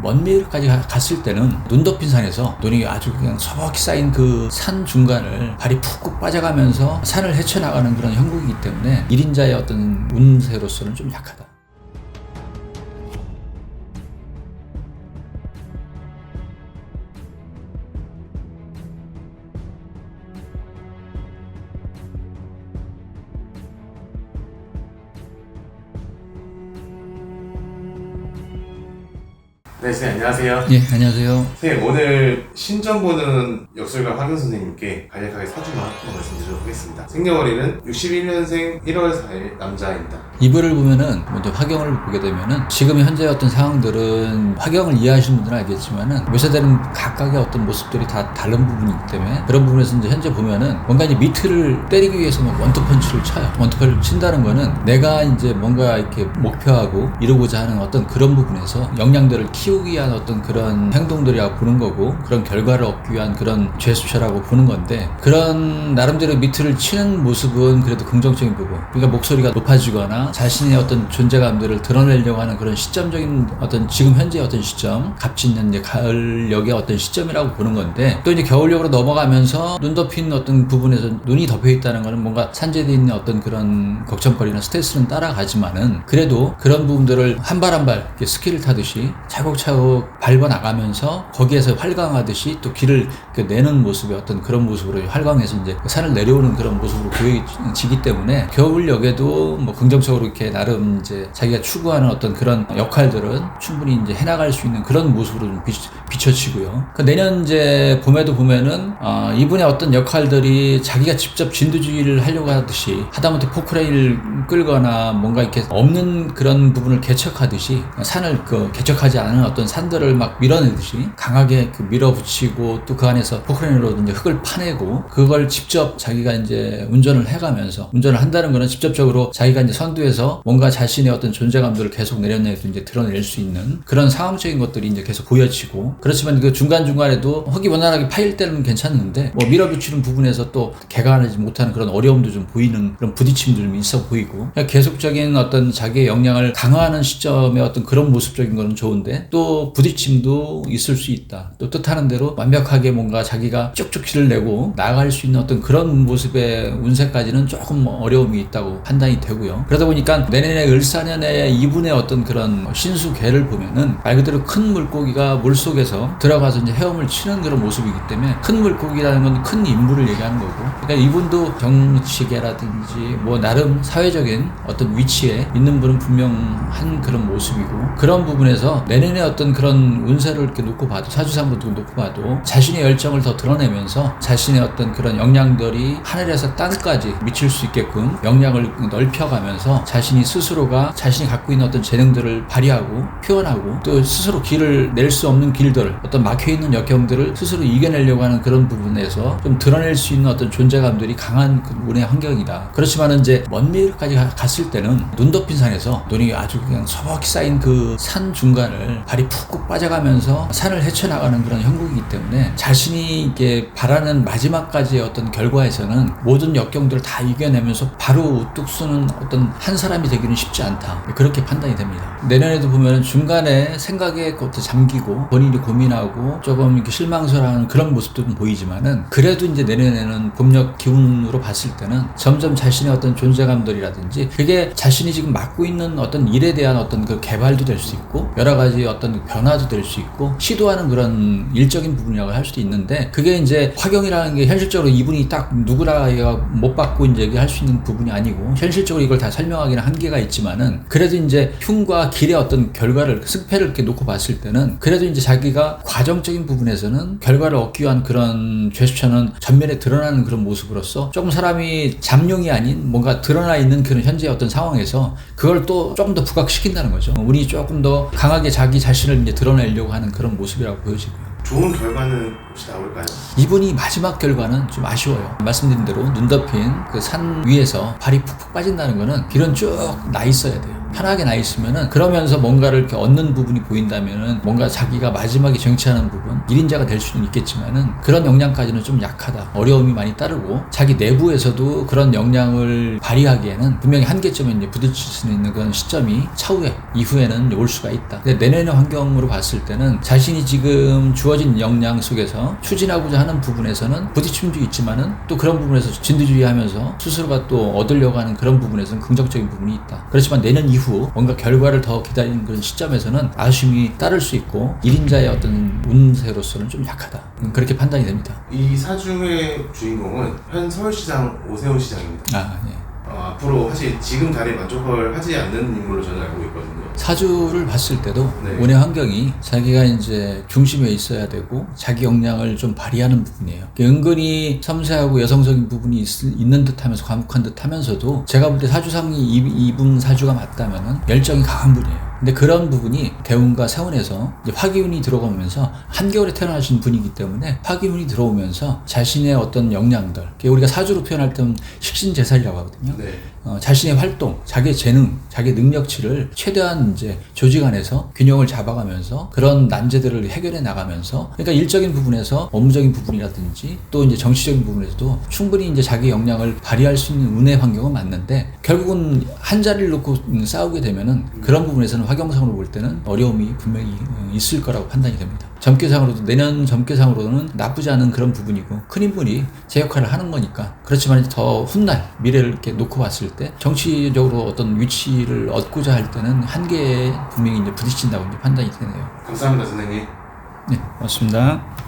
먼 미래까지 갔을 때는 눈 덮인 산에서 눈이 아주 그냥 서먹히 쌓인 그 산 중간을 발이 푹푹 빠져가면서 산을 헤쳐나가는 그런 형국이기 때문에 1인자의 어떤 운세로서는 좀 약하다. 네, 선생님 안녕하세요. 예, 안녕하세요. 선생님 오늘 신점 보는 역술가 황현 선생님께 간략하게 사주만 한번 말씀드리도록 하겠습니다. 생년월일은 61년생 1월 4일 남자입니다. 이불을 보면은 먼저 화경을 보게 되면은 지금 현재 어떤 상황들은 화경을 이해하시는 분들은 알겠지만은 묘사되는 각각의 어떤 모습들이 다 다른 부분이기 때문에 그런 부분에서 이제 현재 보면은 뭔가 이제 밑을 때리기 위해서 뭐 원투펀치를 쳐요. 원투펀치를 친다는 거는 내가 이제 뭔가 이렇게 목표하고 이루고자 하는 어떤 그런 부분에서 역량들을 키우기 위한 어떤 그런 행동들이라고 보는 거고 그런 결과를 얻기 위한 그런 제스처라고 보는 건데 그런 나름대로 밑을 치는 모습은 그래도 긍정적인 부분. 그러니까 목소리가 높아지거나 자신의 어떤 존재감들을 드러내려고 하는 그런 시점적인 어떤 지금 현재의 어떤 시점, 값짓는 이제 가을역의 어떤 시점이라고 보는 건데 또 이제 겨울역으로 넘어가면서 눈 덮인 어떤 부분에서 눈이 덮여 있다는 거는 뭔가 산재되어 있는 어떤 그런 걱정거리나 스트레스는 따라가지만은 그래도 그런 부분들을 한 발 한 발 스키를 타듯이 차곡차곡 밟아 나가면서 거기에서 활강하듯이 또 길을 내는 모습의 어떤 그런 모습으로 활강해서 이제 산을 내려오는 그런 모습으로 보여지기 때문에 겨울역에도 뭐 긍정적으로 이렇게 나름 이제 자기가 추구하는 어떤 그런 역할들은 충분히 이제 해나갈 수 있는 그런 모습으로 좀 비춰지고요. 내년 이제 봄에도 보면은 이분의 어떤 역할들이 자기가 직접 진두지휘를 하려고 하듯이 하다못해 포크레인을 끌거나 뭔가 이렇게 없는 그런 부분을 개척하듯이 산을 개척하지 않은 어떤 산들을 막 밀어내듯이 강하게 밀어붙이고 또 그 안에서 포크레인으로 이제 흙을 파내고 그걸 직접 자기가 이제 운전을 해가면서 운전을 한다는 거는 직접적으로 자기가 이제 선두에서 뭔가 자신의 어떤 존재감들을 계속 내려내서 이제 드러낼 수 있는 그런 상황적인 것들이 이제 계속 보여지고 그렇지만 그 중간중간에도 흙이 원활하게 파일 때는 괜찮은데 뭐 밀어붙이는 부분에서 또 개간하지 못하는 그런 어려움도 좀 보이는 그런 부딪힘도 좀 있어 보이고 계속적인 어떤 자기의 역량을 강화하는 시점의 어떤 그런 모습적인 거는 좋은데 또 부딪힘도 있을 수 있다. 또 뜻하는 대로 완벽하게 뭔가 자기가 쭉쭉 길을 내고 나아갈 수 있는 어떤 그런 모습의 운세까지는 조금 어려움이 있다고 판단이 되고요. 그러다 보니까 내년에 을사년에 이분의 어떤 그런 신수계를 보면은 말 그대로 큰 물고기가 물속에서 들어가서 이제 헤엄을 치는 그런 모습이기 때문에 큰 물고기라는 건 큰 인물을 얘기하는 거고 그러니까 이분도 정치계라든지 뭐 나름 사회적인 어떤 위치에 있는 분은 분명한 그런 모습이고 그런 부분에서 내년에 어떤 그런 운세를 이렇게 놓고 봐도 사주상부터 놓고 봐도 자신의 열정을 더 드러내면서 자신의 어떤 그런 역량들이 하늘에서 땅까지 미칠 수 있게끔 역량을 넓혀가면서 자신이 스스로가 자신이 갖고 있는 어떤 재능들을 발휘하고 표현하고 또 스스로 길을 낼 수 없는 길들 어떤 막혀있는 역경들을 스스로 이겨내려고 하는 그런 부분에서 좀 드러낼 수 있는 어떤 존재감들이 강한 운의 환경이다. 그렇지만 이제 먼 미래까지 갔을 때는 눈 덮인 산에서 눈이 아주 그냥 서먹히 쌓인 그 산 중간을 발이 푹푹 빠져가면서 산을 헤쳐나가는 그런 형국이기 때문에 자신이 이게 바라는 마지막까지의 어떤 결과에서는 모든 역경들을 다 이겨내면서 바로 우뚝 서는 어떤 한 사람이 되기는 쉽지 않다. 그렇게 판단이 됩니다. 내년에도 보면 중간에 생각에 그것도 잠기고 본인이 고민하고 조금 이렇게 실망스러워하는 그런 모습도 좀 보이지만은 그래도 이제 내년에는 봄력 기운으로 봤을 때는 점점 자신의 어떤 존재감들이라든지 그게 자신이 지금 맡고 있는 어떤 일에 대한 어떤 그 개발도 될 수 있고 여러 가지 어떤 변화도 될 수 있고 시도하는 그런 일적인 부분이라고 할 수도 있는데 그게 이제 화경이라는 게 현실적으로 이분이 딱 누구나 못 받고 이제 얘기할 수 있는 부분이 아니고 현실적으로 이걸 다 설명하기는 한계가 있지만은 그래도 이제 흉과 길의 어떤 결과를 승패를 이렇게 놓고 봤을 때는 그래도 이제 자기가 과정적인 부분에서는 결과를 얻기 위한 그런 제스처는 전면에 드러나는 그런 모습으로서 조금 사람이 잠룡이 아닌 뭔가 드러나 있는 그런 현재의 어떤 상황에서 그걸 또 조금 더 부각시킨다는 거죠. 운이 조금 더 강하게 자기 자신을 이제 드러내려고 하는 그런 모습이라고 보여지고요. 좋은 결과는 혹시 나올까요? 이분이 마지막 결과는 좀 아쉬워요. 말씀드린 대로 눈 덮인 그 산 위에서 발이 푹푹 빠진다는 거는 길은 쭉 나 있어야 돼요. 편하게 나 있으면은 그러면서 뭔가를 이렇게 얻는 부분이 보인다면은 뭔가 자기가 마지막에 쟁취하는 부분 1인자가 될 수는 있겠지만은 그런 역량까지는 좀 약하다. 어려움이 많이 따르고 자기 내부에서도 그런 역량을 발휘하기에는 분명히 한계점에 이제 부딪힐 수 있는 그런 시점이 차후에 이후에는 올 수가 있다. 근데 내년의 환경으로 봤을 때는 자신이 지금 주어진 역량 속에서 추진하고자 하는 부분에서는 부딪힘도 있지만은 또 그런 부분에서 진두지휘하면서 스스로가 또 얻으려고 하는 그런 부분에서는 긍정적인 부분이 있다. 그렇지만 내년 이후 뭔가 결과를 더 기다리는 그런 시점에서는 아쉬움이 따를 수 있고 1인자의 어떤 운세로서는 좀 약하다. 그렇게 판단이 됩니다. 이 사중의 주인공은 현 서울시장 오세훈 시장입니다. 아, 네. 앞으로 사실 지금 자리에 만족을 하지 않는 인물로 저는 알고 있거든요. 사주를 봤을 때도 네. 운의 환경이 자기가 이제 중심에 있어야 되고 자기 역량을 좀 발휘하는 부분이에요. 은근히 섬세하고 여성적인 부분이 있는 듯하면서 과묵한 듯하면서도 제가 볼 때 사주상이 이분 사주가 맞다면은 열정이 강한 분이에요. 근데 그런 부분이 대운과 세운에서 이제 화기운이 들어오면서 한겨울에 태어나신 분이기 때문에 화기운이 들어오면서 자신의 어떤 역량들, 우리가 사주로 표현할 때는 식신제살이라고 하거든요. 네. 자신의 활동, 자기의 재능, 자기의 능력치를 최대한 이제 조직 안에서 균형을 잡아가면서 그런 난제들을 해결해 나가면서 그러니까 일적인 부분에서 업무적인 부분이라든지 또 이제 정치적인 부분에서도 충분히 이제 자기 역량을 발휘할 수 있는 운의 환경은 맞는데 결국은 한 자리를 놓고 싸우게 되면은 그런 부분에서는 화경상으로 볼 때는 어려움이 분명히 있을 거라고 판단이 됩니다. 점괘상으로도 내년 점괘상으로는 나쁘지 않은 그런 부분이고 큰 인물이 제 역할을 하는 거니까 그렇지만 더 훗날 미래를 이렇게 놓고 봤을 때 정치적으로 어떤 위치를 얻고자 할 때는 한계에 분명히 이제 부딪힌다고 이제 판단이 되네요. 감사합니다, 선생님. 네, 고맙습니다.